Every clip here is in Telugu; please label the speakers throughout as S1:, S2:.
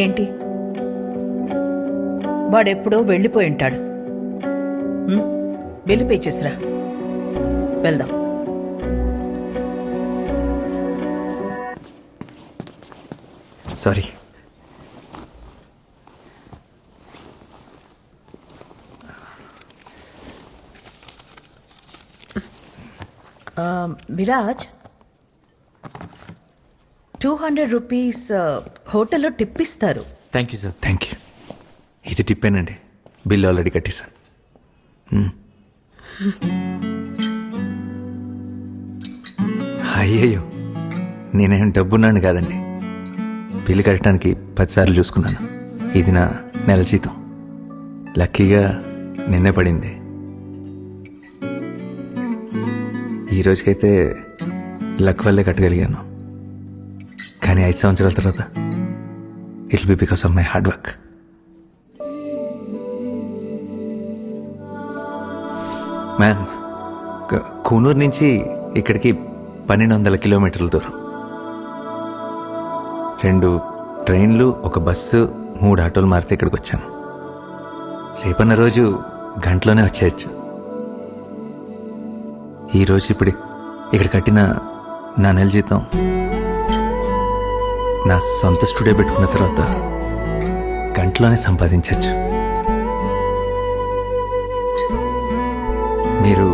S1: ఏంటి? వాడెప్పుడో వెళ్ళిపోయి ఉంటాడు. బిల్లు పే చేసిరా, వెళ్దాం.
S2: సారీ.
S1: విరాజ్, 200 రూపీస్ హోటల్లో టిప్ ఇస్తారు.
S2: Thank you sir. Thank you. ఇది టిప్పేనండి, బిల్లు ఆల్రెడీ కట్టేశాను. అయ్యయ్యో, నేనేం డబ్బున్నాను కాదండి. బిల్లు కట్టడానికి 10 సార్లు చూసుకున్నాను. ఇది నా నెల జీతం. లక్కీగా నిన్నే పడింది. ఈ రోజుకైతే లక్ వల్లే కట్టగలిగాను. కానీ 5 సంవత్సరాల తర్వాత it be because of my hard work. Ma'am, Coonoor నుంచి ఇక్కడికి 1200 కిలోమీటర్ల దూరం. 2 ట్రైన్లు, 1 బస్సు, 3 ఆటోలు మారితే ఇక్కడికి వచ్చాను. రేపన్న రోజు గంటలోనే వచ్చేయచ్చు. ఈరోజు ఇప్పుడు ఇక్కడ కట్టిన నా నెల జీతం నా సొంత స్టూడియో పెట్టుకున్న తర్వాత గంటలోనే సంపాదించవచ్చు. మీరు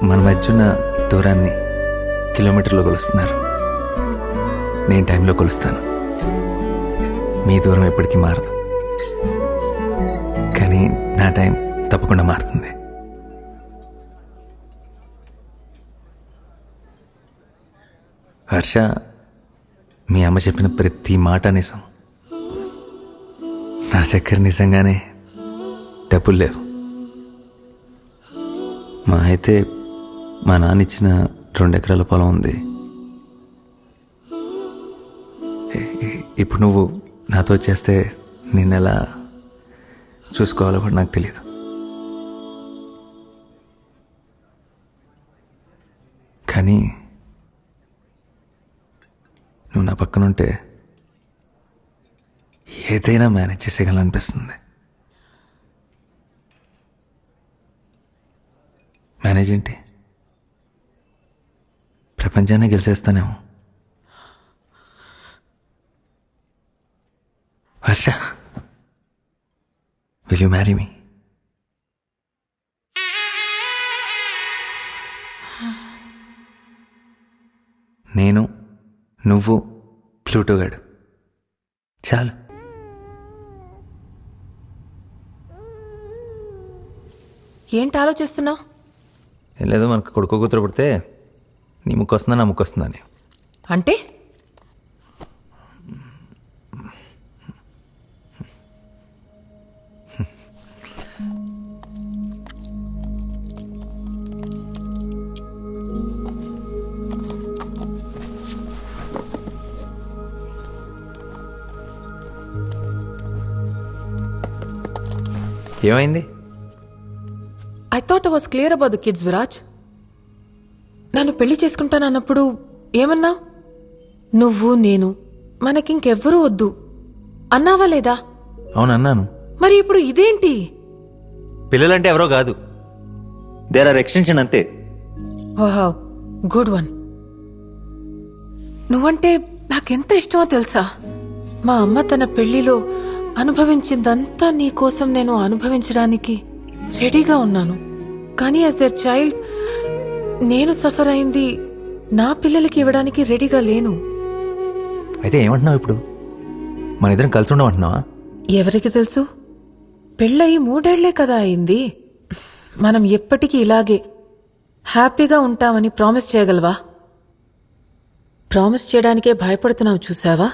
S2: మన మధ్య ఉన్న దూరాన్ని కిలోమీటర్లో కొలుస్తున్నారు. నేను టైంలో కొలుస్తాను. మీ దూరం ఎప్పటికీ మారదు, కానీ నా టైం తప్పకుండా మారుతుంది. హర్ష, మీ అమ్మ చెప్పిన ప్రతి మాట నిజం. నా దగ్గర నిజంగానే డబ్బులు లేవు. మా అయితే మా నాన్న ఇచ్చిన 2 ఎకరాల పొలం ఉంది. ఇప్పుడు నువ్వు నాతో చేస్తే నిన్నెలా చూసుకోవాలో కూడా నాకు తెలియదు. కానీ నువ్వు నా పక్కనుంటే ఏదైనా మేనేజ్ చేసేయాలనిపిస్తుంది. మేనేజ్ ఏంటి, ప్రపంచాన్ని గెలిచేస్తానేమో. Harsha, will you marry me? నేను, నువ్వు, ప్లూటో గాడు చాలు.
S3: ఏంటి ఆలోచిస్తున్నావు?
S2: ఏం లేదు, మనకు కొడుకు కూతురు పుడితే నీ ముక్కు వస్తుందా నా ముక్కు వస్తుందని.
S3: అంటే
S2: ఏమైంది?
S3: I thought I was clear about the kids Viraj. నన్ను పెళ్లి చేసుకుంటానన్నప్పుడు ఏమన్నావు? నువ్వు, నేను, మనకింకెవ్వరూ వద్దు అన్నావా లేదా?
S2: అవును, అన్నాను.
S3: మరి ఇప్పుడు ఇదేంటి?
S2: పిల్లలంటే ఎవరో కాదు, దేర్ ఆర్ ఎక్స్టెన్షన్, అంతే.
S3: ఓహో, గుడ్ వన్. నువ్వంటే నాకెంత ఇష్టమో తెలుసా? మా అమ్మ తన పెళ్లిలో అనుభవించిందంతా నీ కోసం నేను అనుభవించడానికి రెడీగా ఉన్నాను. కానీ యాజ్ దర్ చైల్డ్ నేను సఫర్ అయింది నా పిల్లలకి ఇవ్వడానికి రెడీగా లేను.
S2: అయితే ఏమంటున్నావు ఇప్పుడు? మన ఇద్దరం కలిసి ఉండమంటున్నావా?
S3: ఎవరికి తెలుసు? పెళ్ళయి 3 ఏళ్లే కదా అయింది. మనం ఎప్పటికీ ఇలాగే హ్యాపీగా ఉంటామని ప్రామిస్ చేయగలవా? ప్రామిస్ చేయడానికే భయపడుతున్నావు, చూసావా?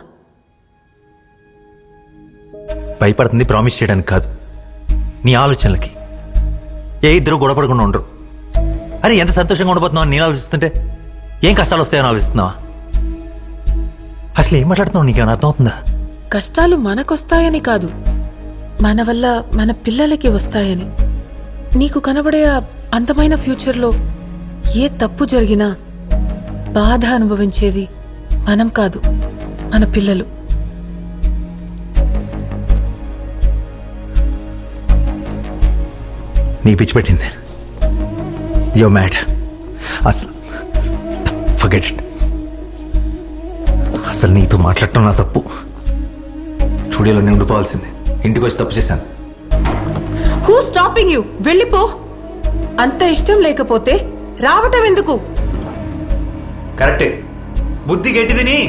S2: భయపడుతుంది ప్రామిస్ చేయడానికి కాదు, నీ ఆలోచనలకి. ఏ ఇద్దరు గొడవపడకుండా ఉండరు. అరే, ఎంత సంతోషంగా ఉండబోతున్నావు అని నేను ఆలోచిస్తుంటే ఏం కష్టాలు వస్తాయని ఆలోచిస్తున్నావా? అసలు ఏం మాట్లాడుతున్నావు? నీకేమైనా అర్థమవుతుందా?
S3: కష్టాలు మనకొస్తాయని కాదు, మన వల్ల మన పిల్లలకి వస్తాయని. నీకు కనబడే అందమైన ఫ్యూచర్లో ఏ తప్పు జరిగినా బాధ అనుభవించేది మనం కాదు, మన పిల్లలు.
S2: నీకు పిచ్చి పెట్టింది. యో మ్యాడ్. అసలు ఫర్గెట్ ఇట్. అసలు నీతో మాట్లాడటం నా తప్పు. స్టూడియోలో నేను ఉండిపోవాల్సింది. ఇంటికి వచ్చి తప్పు చేశాను.
S3: Who stopping you? వెళ్ళిపో. అంత ఇష్టం లేకపోతే రావటం ఎందుకు?
S2: కరెక్టే. బుద్ధి గట్టిదిని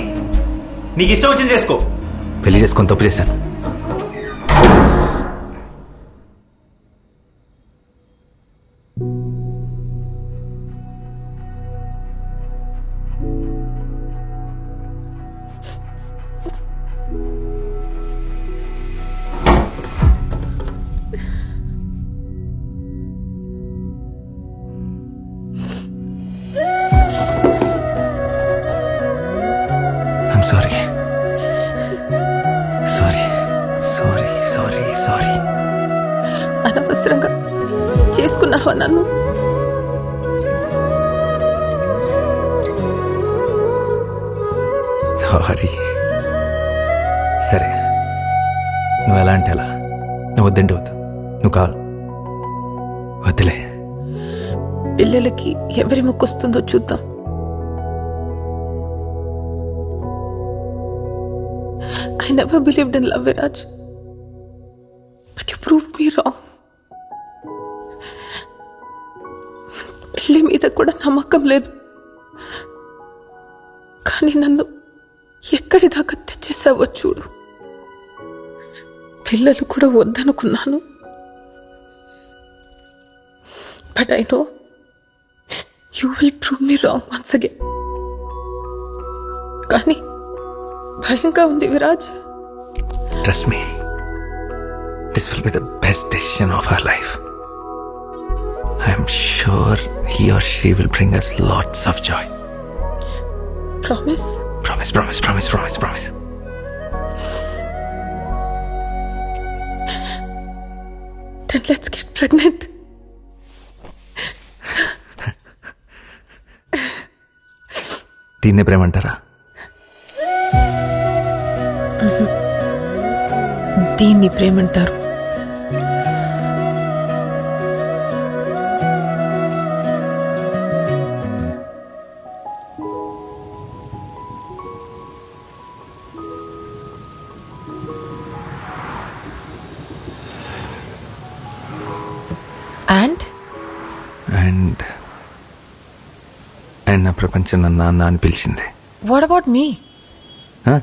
S2: నీకు ఇష్టం వచ్చింది చేసుకో. పెళ్లి చేసుకొని తప్పు చేశాను. I'm sorry. Sorry.
S3: అనవసరంగా చేసుకున్నావా నన్ను?
S2: సారీ. సరే, నువ్వు ఎలా అంటే ఎలా. నువ్వు వద్దంటే వద్దు. నువ్వు కావాలి వద్దులే.
S3: పిల్లలకి ఎవరి ముక్కొస్తుందో చూద్దాం. I never believed in love, Viraj. But you proved me wrong. పెళ్లి మీద కూడా నమ్మకం లేదు. కానీ నన్ను ఎక్కడి దాకా తెచ్చేసావో చూడు. పిల్లలు కూడా వద్దనుకున్నాను. But I know you will prove me wrong once again. కానీ భయంగా ఉంది Viraj.
S2: Trust me, this will be the best decision of our life. I am sure he or she will bring us lots of joy.
S3: Promise?
S2: Promise.
S3: Then let's get pregnant.
S2: దీన్నే ప్రేమంటారా?
S3: దీన్ని ప్రేమంటారు. అండ్
S2: నా ప్రపంచం నన్ను నాన్న అని పిలిచింది.
S3: What about me?
S2: Huh?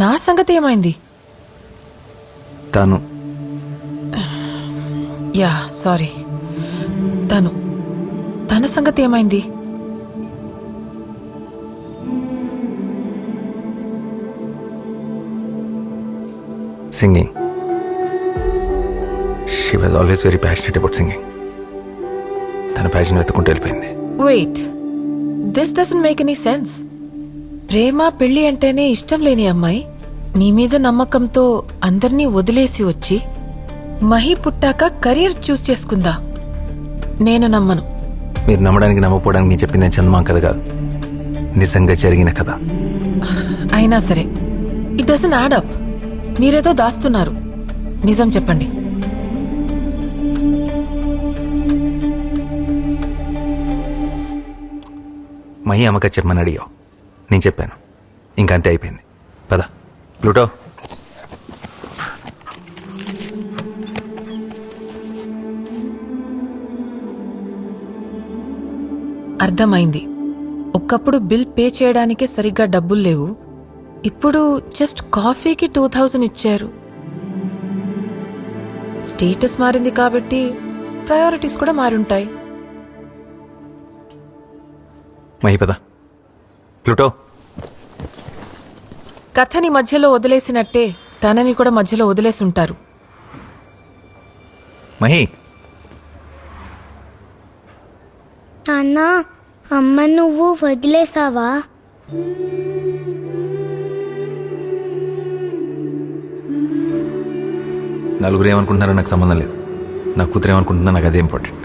S3: నా సంగతి ఏమైంది?
S2: తను
S3: యా సారీ, తన సంగతి ఏమైంది?
S2: Singing. She was always very passionate about singing. తన ప్యాషన్ వెతుకుంటూ వెళ్ళిపోయింది.
S3: Wait, this doesn't make any sense. ప్రేమ పెళ్లి అంటేనే ఇష్టం లేని అమ్మాయి నీ మీద నమ్మకంతో అందర్నీ వదిలేసి వచ్చి మహి పుట్టాక కెరీర్ చూస్ చేసుకుందా? నేను నమ్మను.
S2: మీరు నమ్మడానికి నమ్మకపోవడానికి నేను చెప్పింది చందమాం కథ కాదు, నిజంగా జరిగిన కథ.
S3: అయినా సరే ఇట్ డజంట్ యాడ్ అప్. మీరేదో దాస్తున్నారు. నిజం చెప్పండి.
S2: మహి అమ్మక చెప్పమని అడిగావు, నేను చెప్పాను. ఇంకంతే అయిపోయింది. పద ప్లూటో.
S3: అర్థమైంది. ఒకప్పుడు బిల్ పే చేయడానికే సరిగ్గా డబ్బులు లేవు. ఇప్పుడు జస్ట్ కాఫీకి 2000 ఇచ్చారు. స్టేటస్ మారింది కాబట్టి ప్రయారిటీస్ కూడా మారుంటాయి.
S2: మహి పద. ప్లూటో.
S3: కథని మధ్యలో వదిలేసినట్టే తనని కూడా మధ్యలో వదిలేసి ఉంటారు.
S2: మహి.
S4: నాన్న, అమ్మ నువ్వు వదిలేసావా?
S2: నలుగురు ఏమనుకుంటున్నారో నాకు సంబంధం లేదు. నా కూతురు ఏమనుకుంటుందో నాకు అదే ఇంపార్టెంట్.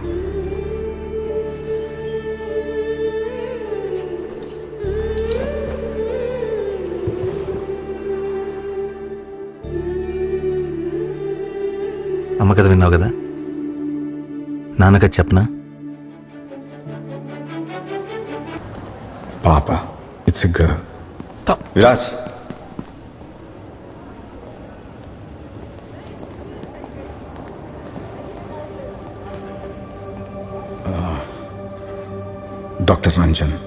S2: అమ్మ కథ విన్నావు కదా, నాన్నగా చెప్పనా?
S5: పాప, it's a girl.
S3: Pa-
S5: Viraj, doctor Ranjan.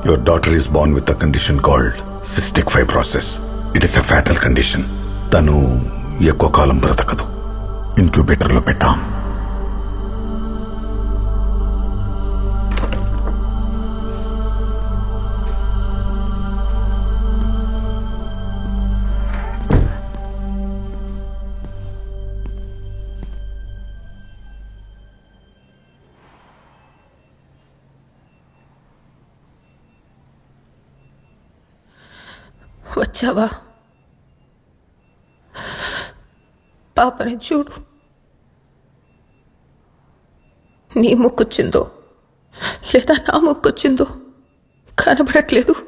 S6: Your daughter is born with a condition called cystic fibrosis. It is a fatal condition. తను ఎక్కువ కాలం బ్రతకదు. ఇంక్యుబేటర్లో పెట్టాం.
S3: వచ్చావా? పాపని చూడు. నీ ముక్కొచ్చిందో లేదా నా ముక్కొచ్చిందో కనబడట్లేదు.